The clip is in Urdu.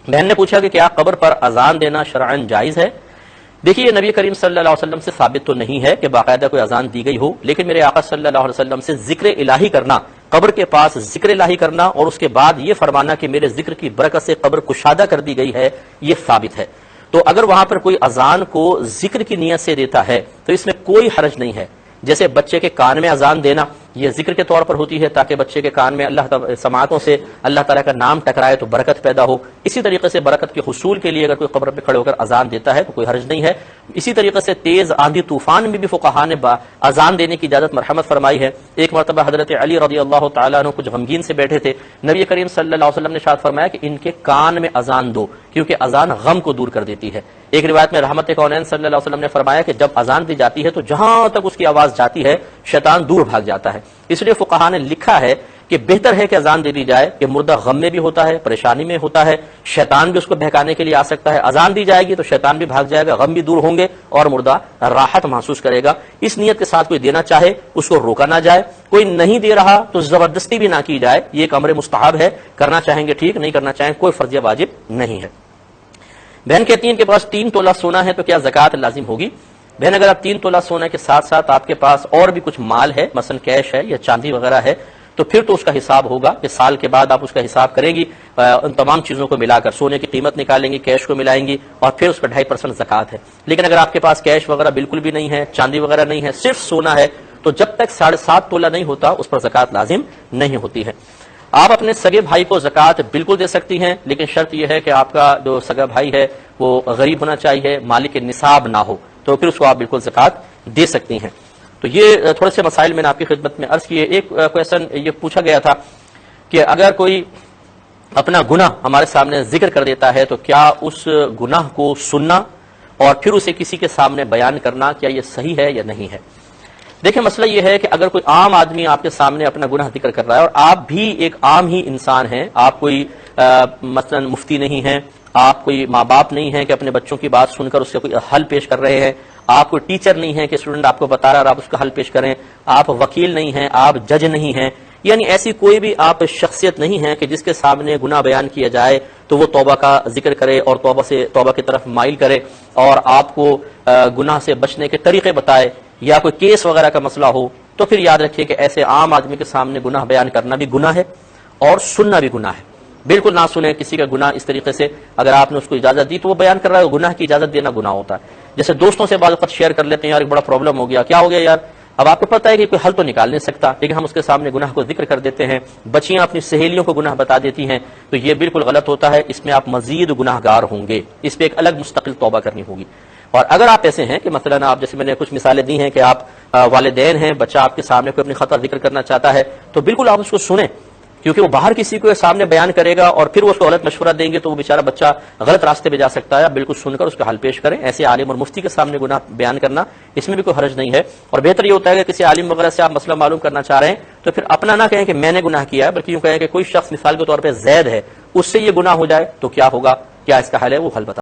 بہن نے پوچھا کہ کیا قبر پر اذان دینا شرعاً جائز ہے؟ دیکھیے نبی کریم صلی اللہ علیہ وسلم سے ثابت تو نہیں ہے کہ باقاعدہ کوئی اذان دی گئی ہو، لیکن میرے آقا صلی اللہ علیہ وسلم سے ذکر الہی کرنا، قبر کے پاس ذکر الہی کرنا اور اس کے بعد یہ فرمانا کہ میرے ذکر کی برکت سے قبر کشادہ کر دی گئی ہے، یہ ثابت ہے۔ تو اگر وہاں پر کوئی اذان کو ذکر کی نیت سے دیتا ہے تو اس میں کوئی حرج نہیں ہے۔ جیسے بچے کے کان میں اذان دینا یہ ذکر کے طور پر ہوتی ہے تاکہ بچے کے کان میں اللہ سماعتوں سے اللہ تعالیٰ کا نام ٹکرائے تو برکت پیدا ہو، اسی طریقے سے برکت کے حصول کے لیے اگر کوئی قبر پہ کھڑے ہو کر اذان دیتا ہے تو کوئی حرج نہیں ہے۔ اسی طریقے سے تیز آندھی طوفان میں بھی فقہاء نے اذان دینے کی اجازت مرحمت فرمائی ہے۔ ایک مرتبہ حضرت علی رضی اللہ تعالیٰ عنہ کچھ غمگین سے بیٹھے تھے، نبی کریم صلی اللہ علیہ وسلم نے ارشاد فرمایا کہ ان کے کان میں اذان دو کیونکہ اذان غم کو دور کر دیتی ہے۔ ایک روایت میں رحمت کونین صلی اللہ علیہ وسلم نے فرمایا کہ جب اذان دی جاتی ہے تو جہاں تک اس کی آواز جاتی ہے شیطان دور بھاگ جاتا ہے، اس لیے فقہاء نے لکھا ہے کہ بہتر ہے کہ اذان دے دی جائے کہ مردہ غم میں بھی ہوتا ہے، پریشانی میں ہوتا ہے، شیطان بھی اس کو بہکانے کے لیے آ سکتا ہے، اذان دی جائے گی تو شیطان بھی بھاگ جائے گا، غم بھی دور ہوں گے اور مردہ راحت محسوس کرے گا۔ اس نیت کے ساتھ کوئی دینا چاہے اس کو روکا نہ جائے، کوئی نہیں دے رہا تو زبردستی بھی نہ کی جائے، یہ ایک امر مستحب ہے، کرنا چاہیں گے ٹھیک، نہیں کرنا چاہیں کوئی فرضیہ واجب نہیں ہے۔ بہن کہتی ہیں کہ پاس 3 تولہ سونا ہے تو کیا زکوٰۃ لازم ہوگی؟ بہن اگر آپ 3 تولہ سونا کے ساتھ ساتھ آپ کے پاس اور بھی کچھ مال ہے، مثلا کیش ہے یا چاندی وغیرہ ہے، تو پھر تو اس کا حساب ہوگا کہ سال کے بعد آپ اس کا حساب کریں گی، ان تمام چیزوں کو ملا کر سونے کی قیمت نکالیں گی، کیش کو ملائیں گی اور پھر اس کا 2.5% زکوٰۃ ہے۔ لیکن اگر آپ کے پاس کیش وغیرہ بالکل بھی نہیں ہے، چاندی وغیرہ نہیں ہے، صرف سونا ہے، تو جب تک 7.5 تولہ نہیں ہوتا اس پر زکوٰۃ لازم نہیں ہوتی ہے۔ آپ اپنے سگے بھائی کو زکوٰۃ بالکل دے سکتی ہیں، لیکن شرط یہ ہے کہ آپ کا جو سگا بھائی ہے وہ غریب ہونا چاہیے، مالک نصاب نہ ہو، تو پھر اس کو آپ بالکل زکوٰۃ دے سکتی ہیں۔ تو یہ تھوڑے سے مسائل میں نے آپ کی خدمت میں عرض کیے۔ ایک کویشچن یہ پوچھا گیا تھا کہ اگر کوئی اپنا گناہ ہمارے سامنے ذکر کر دیتا ہے تو کیا اس گناہ کو سننا اور پھر اسے کسی کے سامنے بیان کرنا کیا یہ صحیح ہے یا نہیں ہے؟ دیکھیں مسئلہ یہ ہے کہ اگر کوئی عام آدمی آپ کے سامنے اپنا گناہ ذکر کر رہا ہے اور آپ بھی ایک عام ہی انسان ہیں، آپ کوئی مثلا مفتی نہیں ہیں، آپ کوئی ماں باپ نہیں ہیں کہ اپنے بچوں کی بات سن کر اس سے کوئی حل پیش کر رہے ہیں، آپ کوئی ٹیچر نہیں ہیں کہ اسٹوڈنٹ آپ کو بتا رہا ہے اور آپ اس کا حل پیش کریں، آپ وکیل نہیں ہیں، آپ جج نہیں ہیں، یعنی ایسی کوئی بھی آپ شخصیت نہیں ہے کہ جس کے سامنے گناہ بیان کیا جائے تو وہ توبہ کا ذکر کرے اور توبہ کی طرف مائل کرے اور آپ کو گناہ سے بچنے کے طریقے بتائے، یا کوئی کیس وغیرہ کا مسئلہ ہو، تو پھر یاد رکھیے کہ ایسے عام آدمی کے سامنے گناہ بیان کرنا بھی گناہ ہے اور سننا بھی گناہ ہے۔ بالکل نہ سنیں کسی کا گناہ اس طریقے سے، اگر آپ نے اس کو اجازت دی تو وہ بیان کر رہا ہے، گناہ کی اجازت دینا گناہ ہوتا ہے۔ جیسے دوستوں سے بعض وقت شیئر کر لیتے ہیں، یار ایک بڑا پرابلم ہو گیا، کیا ہو گیا یار؟ اب آپ کو پتہ ہے کہ کوئی حل تو نکال نہیں سکتا، لیکن ہم اس کے سامنے گناہ کو ذکر کر دیتے ہیں، بچیاں اپنی سہیلیوں کو گناہ بتا دیتی ہیں، تو یہ بالکل غلط ہوتا ہے، اس میں آپ مزید گناہ گار ہوں گے، اس پہ ایک الگ مستقل توبہ کرنی ہوگی۔ اور اگر آپ ایسے ہیں کہ مثلا آپ جیسے میں نے کچھ مثالیں دی ہیں کہ آپ والدین ہیں، بچہ آپ کے سامنے کوئی اپنی خطا ذکر کرنا چاہتا ہے تو بالکل آپ اس کو سنیں، کیونکہ وہ باہر کسی کو سامنے بیان کرے گا اور پھر وہ اس کو غلط مشورہ دیں گے تو وہ بیچارہ بچہ غلط راستے پہ جا سکتا ہے۔ بالکل سن کر اس کا حل پیش کریں۔ ایسے عالم اور مفتی کے سامنے گناہ بیان کرنا اس میں بھی کوئی حرج نہیں ہے، اور بہتر یہ ہوتا ہے کہ کسی عالم وغیرہ سے آپ مسئلہ معلوم کرنا چاہ رہے ہیں تو پھر اپنا نہ کہیں کہ میں نے گناہ کیا ہے، بلکہ یوں کہیں کہ کوئی شخص مثال کے طور پہ زید ہے، اس سے یہ گناہ ہو جائے تو کیا ہوگا، کیا اس کا حل ہے، وہ حل بتا